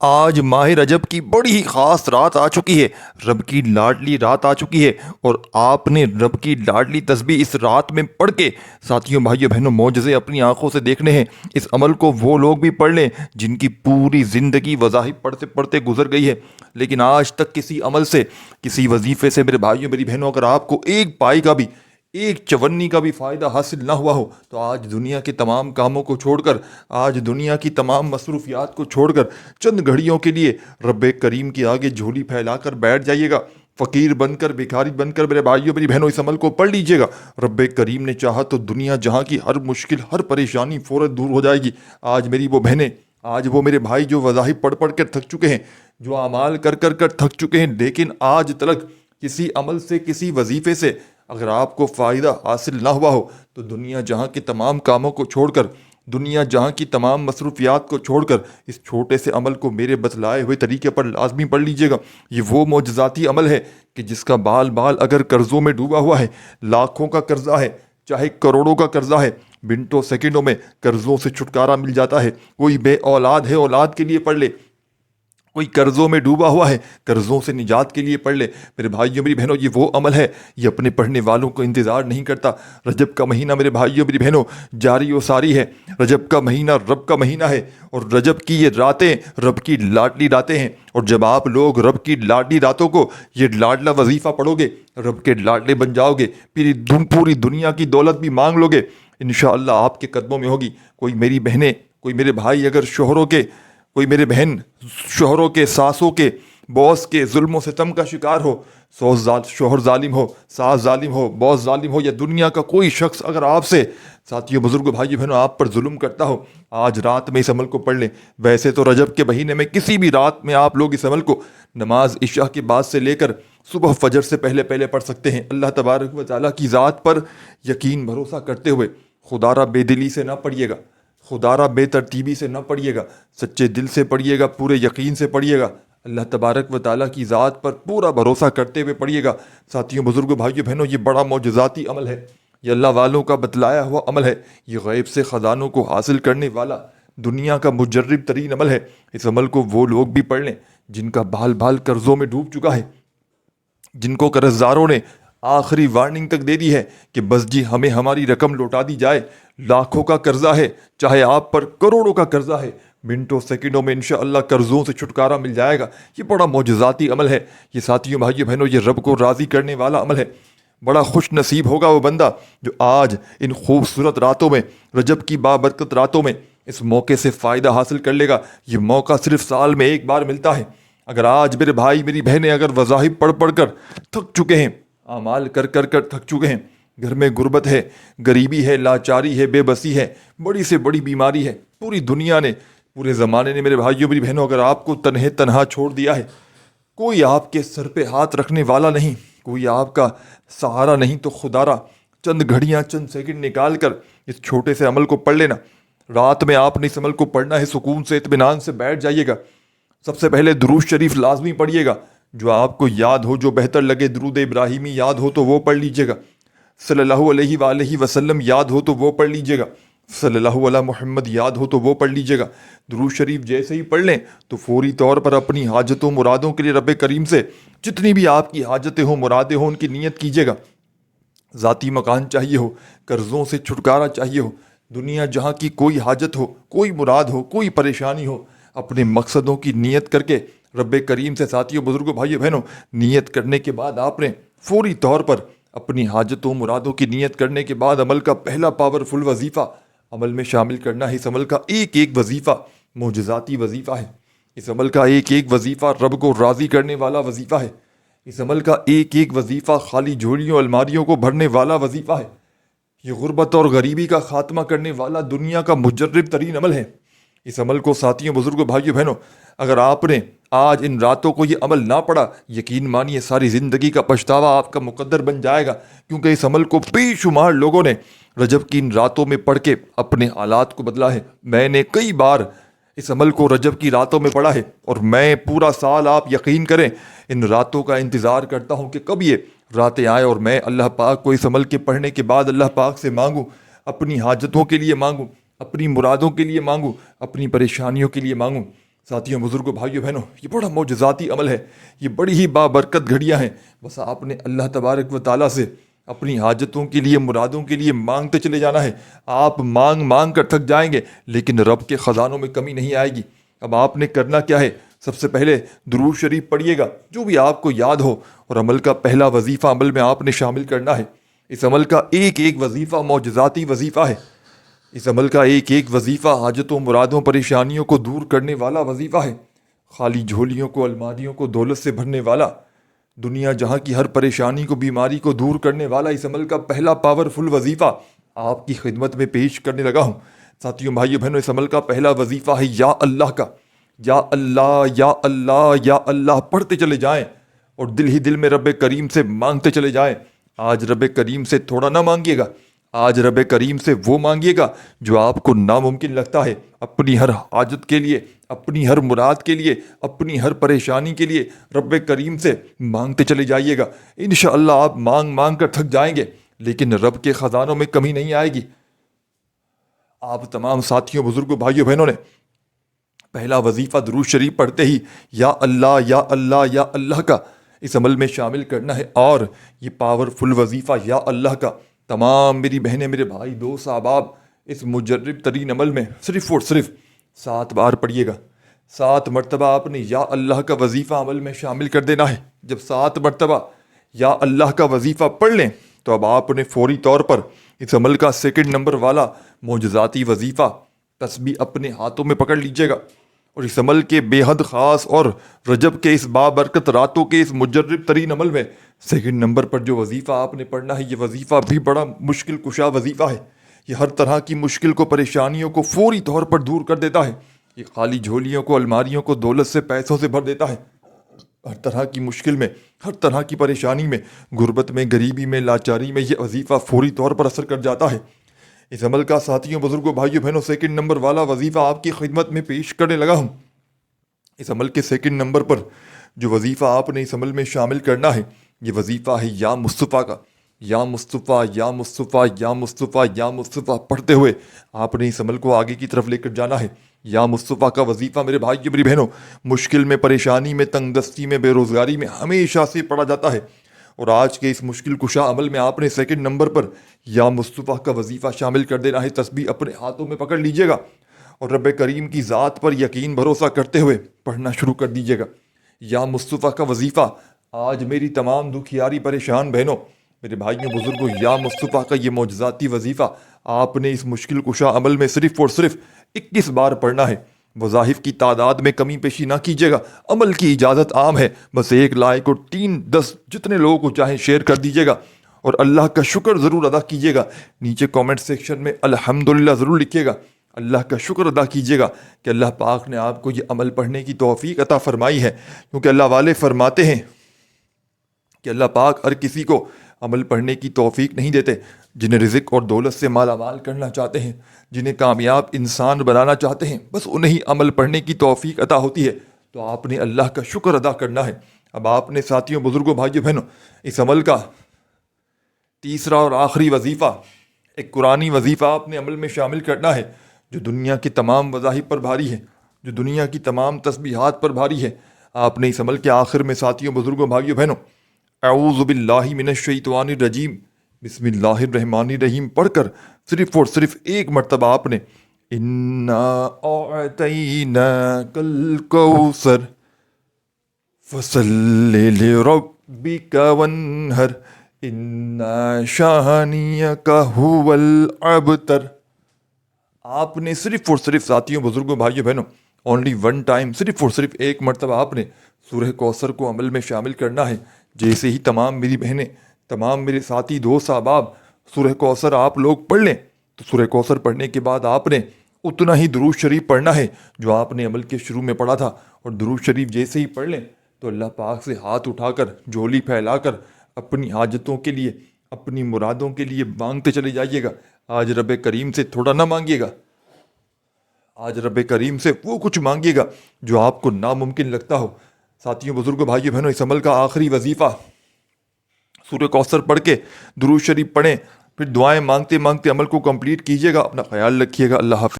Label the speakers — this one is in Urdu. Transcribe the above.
Speaker 1: آج ماہ رجب کی بڑی ہی خاص رات آ چکی ہے، رب کی لاڈلی رات آ چکی ہے، اور آپ نے رب کی لاڈلی تسبیح اس رات میں پڑھ کے ساتھیوں بھائیوں بہنوں معجزے اپنی آنکھوں سے دیکھنے ہیں۔ اس عمل کو وہ لوگ بھی پڑھ لیں جن کی پوری زندگی وظائف پڑھتے پڑھتے گزر گئی ہے، لیکن آج تک کسی عمل سے، کسی وظیفے سے میرے بھائیوں میری بہنوں اگر آپ کو ایک پائی کا بھی، ایک چونی کا بھی فائدہ حاصل نہ ہوا ہو تو آج دنیا کے تمام کاموں کو چھوڑ کر، آج دنیا کی تمام مصروفیات کو چھوڑ کر چند گھڑیوں کے لیے رب کریم کے آگے جھولی پھیلا کر بیٹھ جائیے گا۔ فقیر بن کر، بھکاری بن کر میرے بھائیوں میری بہنوں اس عمل کو پڑھ لیجیے گا۔ رب کریم نے چاہا تو دنیا جہاں کی ہر مشکل، ہر پریشانی فوراً دور ہو جائے گی۔ آج میری وہ بہنیں، آج وہ میرے بھائی جو وظائف پڑھ پڑھ کر تھک چکے ہیں، جو اعمال کر کر کر تھک چکے ہیں، لیکن آج تلک کسی عمل سے، کسی وظیفے سے اگر آپ کو فائدہ حاصل نہ ہوا ہو تو دنیا جہاں کے تمام کاموں کو چھوڑ کر، دنیا جہاں کی تمام مصروفیات کو چھوڑ کر اس چھوٹے سے عمل کو میرے بتلائے ہوئے طریقے پر لازمی پڑھ لیجیے گا۔ یہ وہ معجزاتی عمل ہے کہ جس کا بال بال اگر قرضوں میں ڈوبا ہوا ہے، لاکھوں کا قرضہ ہے، چاہے کروڑوں کا قرضہ ہے، منٹوں سیکنڈوں میں قرضوں سے چھٹکارا مل جاتا ہے۔ کوئی بے اولاد ہے، اولاد کے لیے پڑھ لے، کوئی قرضوں میں ڈوبا ہوا ہے، قرضوں سے نجات کے لیے پڑھ لے۔ میرے بھائیوں میری بہنوں یہ وہ عمل ہے، یہ اپنے پڑھنے والوں کو انتظار نہیں کرتا۔ رجب کا مہینہ میرے بھائیوں میری بہنوں جاری و ساری ہے۔ رجب کا مہینہ رب کا مہینہ ہے، اور رجب کی یہ راتیں رب کی لاڈلی راتیں ہیں، اور جب آپ لوگ رب کی لاڈلی راتوں کو یہ لاڈلا وظیفہ پڑھو گے، رب کے لاڈلے بن جاؤ گے، پھر پوری دنیا کی دولت بھی مانگ لو گے، انشاءاللہ آپ کے قدموں میں ہوگی۔ کوئی میری بہنیں، کوئی میرے بھائی اگر شوہروں کے، کوئی میرے بہن شوہروں کے، ساسوں کے، باس کے ظلم و ستم کا شکار ہو، شوہر ظالم ہو، ساس ظالم ہو، باس ظالم ہو، یا دنیا کا کوئی شخص اگر آپ سے، ساتھیوں بزرگوں بھائیوں بہنوں آپ پر ظلم کرتا ہو، آج رات میں اس عمل کو پڑھ لیں۔ ویسے تو رجب کے مہینے میں کسی بھی رات میں آپ لوگ اس عمل کو نماز عشاء کے بعد سے لے کر صبح فجر سے پہلے پہلے پڑھ سکتے ہیں۔ اللہ تبارک و تعالیٰ کی ذات پر یقین بھروسہ کرتے ہوئے خدا را بے دلی سے نہ پڑھیے گا، خدا را بے ترتیبی سے نہ پڑھیے گا، سچے دل سے پڑھیے گا، پورے یقین سے پڑھیے گا، اللہ تبارک و تعالیٰ کی ذات پر پورا بھروسہ کرتے ہوئے پڑھیے گا۔ ساتھیوں بزرگوں بھائیوں بہنوں یہ بڑا معجزاتی عمل ہے، یہ اللہ والوں کا بتلایا ہوا عمل ہے، یہ غیب سے خزانوں کو حاصل کرنے والا دنیا کا مجرب ترین عمل ہے۔ اس عمل کو وہ لوگ بھی پڑھ لیں جن کا بال بال قرضوں میں ڈوب چکا ہے، جن کو قرض داروں نے آخری وارننگ تک دے دی ہے کہ بس جی ہمیں ہماری رقم لوٹا دی جائے۔ لاکھوں کا قرضہ ہے، چاہے آپ پر کروڑوں کا قرضہ ہے، منٹوں سیکنڈوں میں انشاءاللہ قرضوں سے چھٹکارا مل جائے گا۔ یہ بڑا معجزاتی عمل ہے، یہ ساتھیوں بھائیوں بہنوں یہ رب کو راضی کرنے والا عمل ہے۔ بڑا خوش نصیب ہوگا وہ بندہ جو آج ان خوبصورت راتوں میں، رجب کی بابرکت راتوں میں اس موقع سے فائدہ حاصل کر لے گا۔ یہ موقع صرف سال میں ایک بار ملتا ہے۔ اگر آج میرے بھائی میری بہنیں اگر وظائف پڑھ پڑھ کر تھک چکے ہیں، اعمال کر کر کر تھک چکے ہیں، گھر میں غربت ہے، غریبی ہے، لاچاری ہے، بے بسی ہے، بڑی سے بڑی بیماری ہے، پوری دنیا نے، پورے زمانے نے میرے بھائیوں میری بہنوں اگر آپ کو تنہا چھوڑ دیا ہے، کوئی آپ کے سر پہ ہاتھ رکھنے والا نہیں، کوئی آپ کا سہارا نہیں، تو خدا را چند گھڑیاں، چند سیکنڈ نکال کر اس چھوٹے سے عمل کو پڑھ لینا۔ رات میں آپ نے اس عمل کو پڑھنا ہے، سکون سے اطمینان سے بیٹھ جائیے گا۔ سب سے پہلے درود شریف لازمی پڑھیے گا، جو آپ کو یاد ہو، جو بہتر لگے، درود ابراہیمی یاد ہو تو وہ پڑھ لیجیے گا، صلی اللہ علیہ وآلہ وسلم یاد ہو تو وہ پڑھ لیجیے گا، صلی اللہ علیہ محمد یاد ہو تو وہ پڑھ لیجیے گا۔ درود شریف جیسے ہی پڑھ لیں تو فوری طور پر اپنی حاجتوں مرادوں کے لیے رب کریم سے جتنی بھی آپ کی حاجتیں ہوں، مرادیں ہوں، ان کی نیت کیجیے گا۔ ذاتی مکان چاہیے ہو، قرضوں سے چھٹکارا چاہیے ہو، دنیا جہاں کی کوئی حاجت ہو، کوئی مراد ہو، کوئی پریشانی ہو، اپنے مقصدوں کی نیت کر کے رب کریم سے، ساتھیوں بزرگوں بھائیوں بہنوں نیت کرنے کے بعد آپ نے فوری طور پر اپنی حاجتوں مرادوں کی نیت کرنے کے بعد عمل کا پہلا پاورفل وظیفہ عمل میں شامل کرنا ہے۔ اس عمل کا ایک ایک وظیفہ معجزاتی وظیفہ ہے، اس عمل کا ایک ایک وظیفہ رب کو راضی کرنے والا وظیفہ ہے، اس عمل کا ایک ایک وظیفہ خالی جھولیوں الماریوں کو بھرنے والا وظیفہ ہے، یہ غربت اور غریبی کا خاتمہ کرنے والا دنیا کا مجرب ترین عمل ہے۔ اس عمل کو ساتھیوں بزرگوں بھائیوں بہنوں اگر آپ نے آج ان راتوں کو یہ عمل نہ پڑھا، یقین مانیے ساری زندگی کا پچھتاوا آپ کا مقدر بن جائے گا، کیونکہ اس عمل کو بے شمار لوگوں نے رجب کی ان راتوں میں پڑھ کے اپنے حالات کو بدلا ہے۔ میں نے کئی بار اس عمل کو رجب کی راتوں میں پڑھا ہے، اور میں پورا سال، آپ یقین کریں، ان راتوں کا انتظار کرتا ہوں کہ کب یہ راتیں آئے اور میں اللہ پاک کو اس عمل کے پڑھنے کے بعد اللہ پاک سے مانگوں، اپنی حاجتوں کے لیے مانگوں، اپنی مرادوں کے لیے مانگوں، اپنی پریشانیوں کے لیے مانگوں۔ ساتھیوں بزرگوں بھائیوں بہنوں، یہ بڑا معجزاتی عمل ہے، یہ بڑی ہی بابرکت گھڑیاں ہیں۔ بس آپ نے اللہ تبارک و تعالیٰ سے اپنی حاجتوں کے لیے، مرادوں کے لیے مانگتے چلے جانا ہے۔ آپ مانگ مانگ کر تھک جائیں گے لیکن رب کے خزانوں میں کمی نہیں آئے گی۔ اب آپ نے کرنا کیا ہے؟ سب سے پہلے درود شریف پڑھیے گا جو بھی آپ کو یاد ہو، اور عمل کا پہلا وظیفہ عمل میں آپ نے شامل کرنا ہے۔ اس عمل کا ایک ایک وظیفہ معجزاتی وظیفہ ہے۔ اس عمل کا ایک ایک وظیفہ حاجتوں، مرادوں، پریشانیوں کو دور کرنے والا وظیفہ ہے۔ خالی جھولیوں کو، الماریوں کو دولت سے بھرنے والا، دنیا جہاں کی ہر پریشانی کو، بیماری کو دور کرنے والا اس عمل کا پہلا پاورفل وظیفہ آپ کی خدمت میں پیش کرنے لگا ہوں۔ ساتھیوں بھائیوں بہنوں، اس عمل کا پہلا وظیفہ ہے یا اللہ کا۔ یا اللہ، یا اللہ، یا اللہ پڑھتے چلے جائیں اور دل ہی دل میں رب کریم سے مانگتے چلے جائیں۔ آج رب کریم سے تھوڑا نہ مانگیے گا، آج رب کریم سے وہ مانگیے گا جو آپ کو ناممکن لگتا ہے۔ اپنی ہر حاجت کے لیے، اپنی ہر مراد کے لیے، اپنی ہر پریشانی کے لیے رب کریم سے مانگتے چلے جائیے گا۔ انشاءاللہ آپ مانگ مانگ کر تھک جائیں گے لیکن رب کے خزانوں میں کمی نہیں آئے گی۔ آپ تمام ساتھیوں، بزرگوں، بھائیوں بہنوں نے پہلا وظیفہ درود شریف پڑھتے ہی یا اللہ، یا اللہ، یا اللہ کا اس عمل میں شامل کرنا ہے۔ اور یہ پاورفل وظیفہ یا اللہ کا تمام میری بہنیں، میرے بھائی، دوست، احباب اس مجرب ترین عمل میں صرف اور صرف 7 بار پڑھیے گا۔ 7 مرتبہ آپ نے یا اللہ کا وظیفہ عمل میں شامل کر دینا ہے۔ جب 7 مرتبہ یا اللہ کا وظیفہ پڑھ لیں تو اب آپ نے فوری طور پر اس عمل کا سیکنڈ نمبر والا معجزاتی وظیفہ تسبیح اپنے ہاتھوں میں پکڑ لیجیے گا، اور اس عمل کے بے حد خاص اور رجب کے اس بابرکت راتوں کے اس مجرب ترین عمل میں سیکنڈ نمبر پر جو وظیفہ آپ نے پڑھنا ہے، یہ وظیفہ بھی بڑا مشکل کشا وظیفہ ہے۔ یہ ہر طرح کی مشکل کو، پریشانیوں کو فوری طور پر دور کر دیتا ہے۔ یہ خالی جھولیوں کو، الماریوں کو دولت سے، پیسوں سے بھر دیتا ہے۔ ہر طرح کی مشکل میں، ہر طرح کی پریشانی میں، غربت میں، غریبی میں، لاچاری میں یہ وظیفہ فوری طور پر اثر کر جاتا ہے۔ اس عمل کا ساتھیوں، بزرگوں، بھائیوں بہنوں سیکنڈ نمبر والا وظیفہ آپ کی خدمت میں پیش کرنے لگا ہوں۔ اس عمل کے سیکنڈ نمبر پر جو وظیفہ آپ نے اس عمل میں شامل کرنا ہے، یہ وظیفہ ہے یا مصطفیٰ کا۔ یا مصطفیٰ، یا مصطفیٰ، یا مصطفیٰ، یا مصطفیٰ پڑھتے ہوئے آپ نے اس عمل کو آگے کی طرف لے کر جانا ہے۔ یا مصطفیٰ کا وظیفہ میرے بھائی، میری بہنوں، مشکل میں، پریشانی میں، تنگ دستی میں، بے روزگاری میں ہمیشہ سے پڑھا جاتا ہے، اور آج کے اس مشکل کشا عمل میں آپ نے سیکنڈ نمبر پر یا مصطفیٰ کا وظیفہ شامل کر دینا ہے۔ تسبیح اپنے ہاتھوں میں پکڑ لیجیے گا اور رب کریم کی ذات پر یقین بھروسہ کرتے ہوئے پڑھنا شروع کر دیجیے گا۔ یا مصطفیٰ کا وظیفہ آج میری تمام دکھیاری پریشان بہنوں، میرے بھائیوں، بزرگوں، یا مصطفیٰ کا یہ معجزاتی وظیفہ آپ نے اس مشکل کشا عمل میں صرف اور صرف 21 بار پڑھنا ہے۔ وظائف کی تعداد میں کمی پیشی نہ کیجیے گا، عمل کی اجازت عام ہے، بس 1 لائک اور 3-10 جتنے لوگوں کو چاہیں شیئر کر دیجیے گا، اور اللہ کا شکر ضرور ادا کیجیے گا۔ نیچے کامنٹ سیکشن میں الحمدللہ ضرور لکھیے گا، اللہ کا شکر ادا کیجیے گا کہ اللہ پاک نے آپ کو یہ عمل پڑھنے کی توفیق عطا فرمائی ہے، کیونکہ اللہ والے فرماتے ہیں کہ اللہ پاک ہر کسی کو عمل پڑھنے کی توفیق نہیں دیتے۔ جنہیں رزق اور دولت سے مالا مال کرنا چاہتے ہیں، جنہیں کامیاب انسان بنانا چاہتے ہیں، بس انہیں عمل پڑھنے کی توفیق عطا ہوتی ہے۔ تو آپ نے اللہ کا شکر ادا کرنا ہے۔ اب آپ نے ساتھیوں، بزرگوں، بھائیوں بہنوں، اس عمل کا تیسرا اور آخری وظیفہ، ایک قرآنی وظیفہ آپ نے عمل میں شامل کرنا ہے جو دنیا کی تمام وظائف پر بھاری ہے، جو دنیا کی تمام تسبیحات پر بھاری ہے۔ آپ نے اس عمل کے آخر میں ساتھیوں، بزرگوں، بھائیوں بہنوں، اعوذ باللہ من الشیطان الرجیم، بسم اللہ الرحمن الرحیم پڑھ کر صرف اور صرف 1 مرتبہ آپ نے انا اعطیناک الکوثر فصل لربک وانحر ان شانیک هو الابتر۔ آپ نے صرف اور صرف ساتھیوں، بزرگوں، بھائیوں بہنوں، اونلی 1 ٹائم، صرف اور صرف 1 مرتبہ آپ نے سورہ کوثر کو عمل میں شامل کرنا ہے۔ جیسے ہی تمام میری بہنیں، تمام میرے ساتھی، دوست، احباب سورہ کوثر آپ لوگ پڑھ لیں تو سورہ کوثر پڑھنے کے بعد آپ نے اتنا ہی درود شریف پڑھنا ہے جو آپ نے عمل کے شروع میں پڑھا تھا، اور درود شریف جیسے ہی پڑھ لیں تو اللہ پاک سے ہاتھ اٹھا کر، جھولی پھیلا کر اپنی حاجتوں کے لیے، اپنی مرادوں کے لیے مانگتے چلے جائیے گا۔ آج رب کریم سے تھوڑا نہ مانگیے گا، آج رب کریم سے وہ کچھ مانگیے گا جو آپ کو ناممکن لگتا ہو۔ ساتھیوں، بزرگوں، بھائیوں بہنوں، اس عمل کا آخری وظیفہ سورہ کوثر پڑھ کے درود شریف پڑھیں، پھر دعائیں مانگتے مانگتے عمل کو کمپلیٹ کیجیے گا۔ اپنا خیال رکھیے گا۔ اللہ حافظ۔